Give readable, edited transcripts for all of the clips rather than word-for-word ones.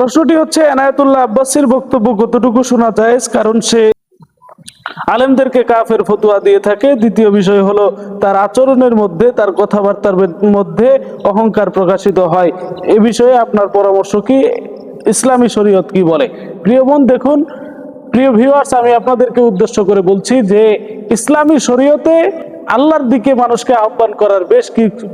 প্রশ্নটি হচ্ছে, এনায়েতুল্লাহ আব্বাসীর বক্তব্য কতটুকু শোনা যায়, কারণ সে আলেমদেরকে কাফের ফতোয়া দিয়ে থাকে। দ্বিতীয় বিষয় হলো তার আচরণের মধ্যে, তার কথাবার্তার মধ্যে অহংকার প্রকাশিত হয়। এ বিষয়ে আপনার পরামর্শ কি? ইসলামী শরীয়ত কি বলে? প্রিয় বোন, দেখুন, প্রিয় ভিউয়ার্স, আমি আপনাদেরকে উদ্দেশ্য করে বলছি যে ইসলামী শরীয়তে আল্লাহর দিকে মানুষকে আহ্বান করার বেশ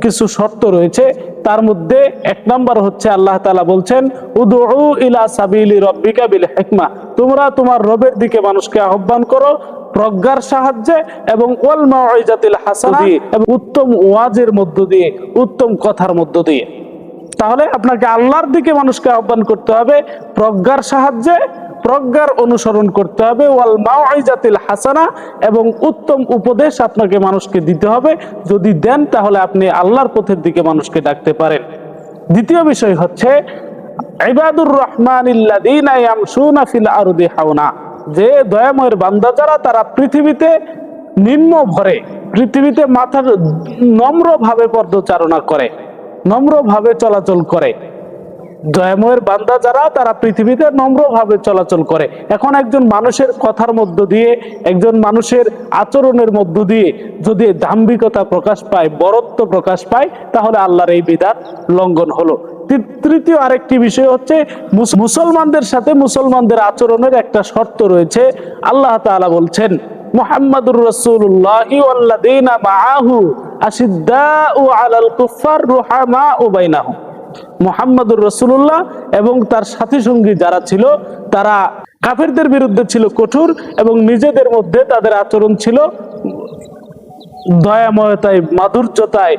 কিছু শর্ত রয়েছে। তার মধ্যে এক নাম্বার হচ্ছে, আল্লাহ তাআলা বলছেন, উদউ ইলা সাবিলি রাব্বিকা বিল হিকমা, তোমরা তোমার রবের দিকে মানুষকে আহ্বান করো প্রজ্ঞার সাহায্যে এবং ওয়াল মাউইজাতিল হাসানা, এবং উত্তম ওয়াজের মধ্য দিয়ে, উত্তম কথার মধ্য দিয়ে। তাহলে আপনাকে আল্লাহর দিকে মানুষকে আহ্বান করতে হবে প্রজ্ঞার সাহায্যে, প্রজ্ঞার অনুসরণ করতে হবে, ওয়াল মাউইজাতিল হাসানা, এবং উত্তম উপদেশ আপনাকে মানুষকে দিতে হবে। যদি দেন তাহলে আপনি আল্লাহর পথের দিকে মানুষকে ডাকতে পারেন। দ্বিতীয় বিষয় হচ্ছে, ইবাদুর রহমানিল্লাযীনা ইয়ামশুনা ফিল আরদি হাওনা, যে দয়াময়ের বান্দা যারা, তারা পৃথিবীতে নিম্ন ভরে, পৃথিবীতে মাথার নম্রভাবে পদচারণা করে, নম্রভাবে চলাচল করে। দয়াময়ের বান্দা যারা, তারা পৃথিবীতে নম্রভাবে চলাচল করে। এখন একজন মানুষের কথার মধ্য দিয়ে, একজন মানুষের আচরণের মধ্য দিয়ে যদি দাম্ভিকতা প্রকাশ পায়, বরত্ব প্রকাশ পায়, তাহলে আল্লাহর এই বিধান লঙ্ঘন হলো। তৃতীয় আরেকটি বিষয় হচ্ছে, মুসলমানদের সাথে মুসলমানদের আচরণের একটা শর্ত রয়েছে। আল্লাহ তাআলা বলছেন, মুহাম্মাদুর রাসূলুল্লাহি ওয়াল্লাযীনা মাআহু আশিদ্দাউ আলাল কুফার রুহামাউ বাইনাহুম। মুহাম্মাদুর রাসূলুল্লাহ এবং তার সাথী সঙ্গী যারা ছিল, তারা কাফেরদের বিরুদ্ধে ছিল কঠোর, এবং নিজেদের মধ্যে তাদের আচরণ ছিল দয়াময়তায়, মাধুর্যতায়,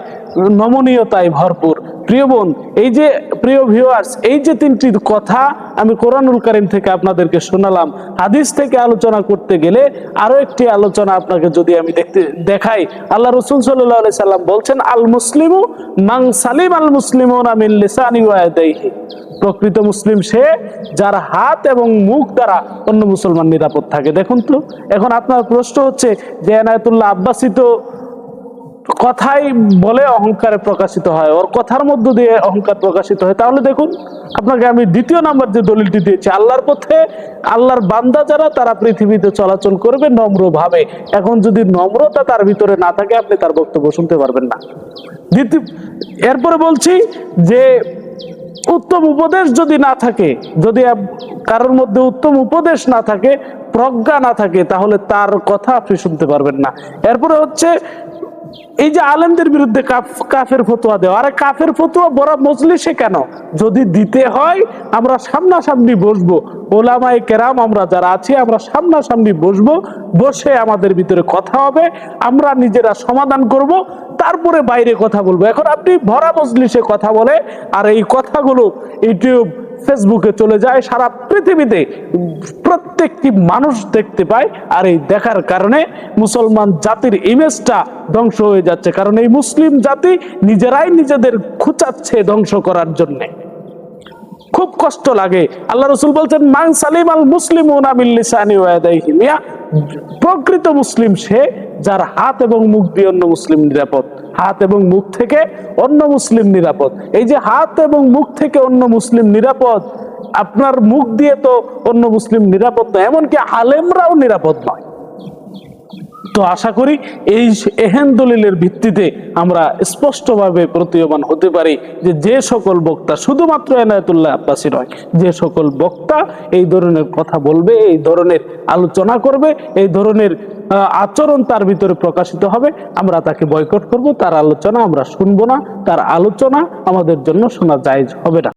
নমনীয়তায় ভরপুর। প্রিয় বোন, এই যে, প্রিয় ভিউয়ার্স, এই যে তিনটি কথা আমি কোরআনুল কারীম থেকে আপনাদেরকে শোনালাম, হাদিস থেকে আলোচনা করতে গেলে আরো একটি আলোচনা আপনাকে যদি আমি দেখাই, আল্লাহ রাসূল সাল্লাল্লাহু আলাইহি সাল্লাম বলছেন, আল মুসলিমু মান সালিম আল মুসলিমুনা মিন লিসানি ওয়া ইয়াদাইহি, প্রকৃত মুসলিম সে যার হাত এবং মুখ দ্বারা অন্য মুসলমান নিরাপদ থাকে। দেখুন তো, এখন আপনার প্রশ্ন হচ্ছে যে এনায়েতুল্লাহ আব্বাসী তো কথাই বলে অহংকারে প্রকাশিত হয়, ওর কথার মধ্য দিয়ে অহংকার প্রকাশিত হয়। তাহলে দেখুন, আপনাকে আমি দ্বিতীয় নাম্বার যে দলিলটি দিয়েছি, আল্লাহর পথে আল্লাহর বান্দা যারা, তারা পৃথিবীতে চলাচল করবে নম্রভাবে। এখন যদি নম্রতা তার ভিতরে না থাকে, আপনি তার বক্তব্য শুনতে পারবেন না। এরপরে বলছি যে উত্তম উপদেশ যদি না থাকে, যদি কারোর মধ্যে উত্তম উপদেশ না থাকে, প্রজ্ঞা না থাকে, তাহলে তার কথা আপনি শুনতে পারবেন না। এরপরে হচ্ছে, এই যে আলেমদের বিরুদ্ধে কাফের ফতোয়া দেওয়া, আরে কাফের ফতোয়া বড় মজলিসে কেন? যদি দিতে হয় আমরা সামনাসামনি বসবো, ওলামায়ে কেরাম আমরা যারা আছি, আমরা সামনাসামনি বসবো, বসে আমাদের ভিতরে কথা হবে, আমরা নিজেরা সমাধান করব, তারপরে বাইরে কথা বলবো। এখন আপনি ভরা মজলিসে কথা বলে, আর এই কথাগুলো ইউটিউব, ফেসবুকে চলে যায়, সারা পৃথিবীতে প্রত্যেকটি মানুষ দেখতে পায়। আর এই দেখার কারণে মুসলমান জাতির ইমেজটা ধ্বংস হয়ে যাচ্ছে, কারণ এই মুসলিম জাতি নিজেরাই নিজেদের খুঁচাচ্ছে ধ্বংস করার জন্য। খুব কষ্ট লাগে। আল্লাহ রাসূল বলছেন, মান সালিম আল মুসলিমুনা মিন লিসানি ওয়া ইয়াদাইহি, প্রকৃত মুসলিম সে যার হাত এবং মুখ দিয়ে অন্য মুসলিম নিরাপদ, হাত এবং মুখ থেকে অন্য মুসলিম নিরাপদ। এই যে হাত এবং মুখ থেকে অন্য মুসলিম নিরাপদ, আপনার মুখ দিয়ে তো অন্য মুসলিম নিরাপদ নয়, এমনকি আলেমরাও নিরাপদ নয়। তো আশা করি এই এহেন দলিলের ভিত্তিতে আমরা স্পষ্টভাবে প্রতীয়মান হতে পারি যে সকল বক্তা, শুধুমাত্র এনায়েতুল্লাহ আব্বাসী নয়, যে সকল বক্তা এই ধরনের কথা বলবে, এই ধরনের আলোচনা করবে, এই ধরনের আচরণ তার ভিতরে প্রকাশিত হবে, আমরা তাকে বয়কট করব, তার আলোচনা আমরা শুনবো না, তার আলোচনা আমাদের জন্য শোনা জায়েজ হবে না।